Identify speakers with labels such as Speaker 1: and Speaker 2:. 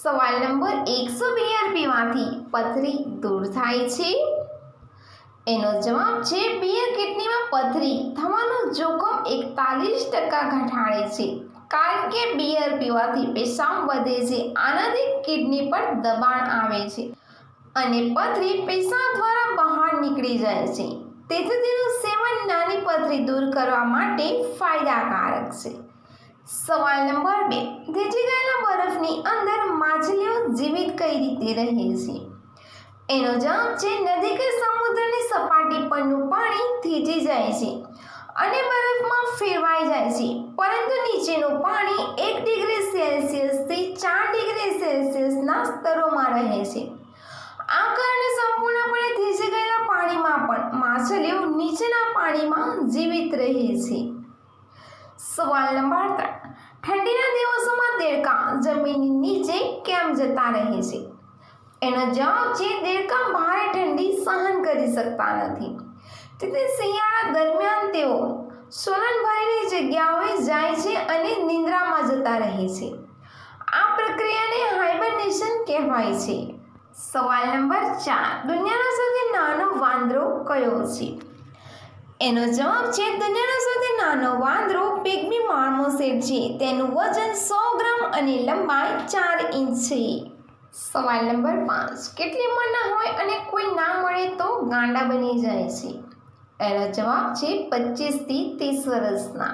Speaker 1: સવાલ નંબર 112 પીવાથી પથરી દૂર થાય છે? એનો જવાબ છે બિયર કિડનીમાં પથરી થવાનું જોખમ 41% ઘટાડે છે, કારણ કે બિયર પીવાથી પેશાબ વધે છે. આનાથી કિડની પર દબાણ આવે છે અને પથરી પેશાબ દ્વારા બહાર નીકળી જાય છે. તેથી તેનું સેવન નાની પથરી દૂર કરવા માટે ફાયદાકારક છે. સવાલ નંબર 2, થીજી ગયેલા બરફની અંદર માછલીઓ જીવિત કઈ રીતે રહે છે? એનો જવાબ છે નદી કે સમુદ્રની સપાટી પરનું પાણી થીજી જાય છે અને બરફમાં ફેરવાઈ જાય છે, પરંતુ નીચેનું પાણી 1 ડિગ્રી સેલ્સિયસથી 4 ડિગ્રી સેલ્સિયસના સ્તરોમાં રહે છે. આ કારણે સંપૂર્ણપણે થીજી ગયેલા પાણીમાં પણ માછલીઓ નીચેના પાણીમાં જીવિત રહે છે. સવાલ નંબર 3, ઠંડીના દિવસોમાં દેડકા જમીનની નીચે કેમ જતા રહે છે? એનો જવાબ છે દેડકા ભારે ઠંડી સહન કરી શકતા નથી, તેથી શિયાળા દરમિયાન તેઓ સોલન ભરેલી જગ્યાઓએ જાય છે અને નિંદ્રામાં જતા રહે છે. આ પ્રક્રિયાને હાઇબરનેશન કહેવાય છે. સવાલ નંબર 4, દુનિયાનો સૌથી નાનો વાંદરો કયો છે? એનો જવાબ છે દુનિયાનો સૌથી નાનો વાંદરો પિગ્મી માર્મોસેટ છે. તેનું વજન 100 ગ્રામ અને લંબાઈ 4 ઇંચ છે. સવાલ નંબર 5, કેટલી ઉંમરના હોય અને કોઈ ના મળે તો ગાંડા બની જાય છે? એનો જવાબ છે 25 થી 30 વર્ષના.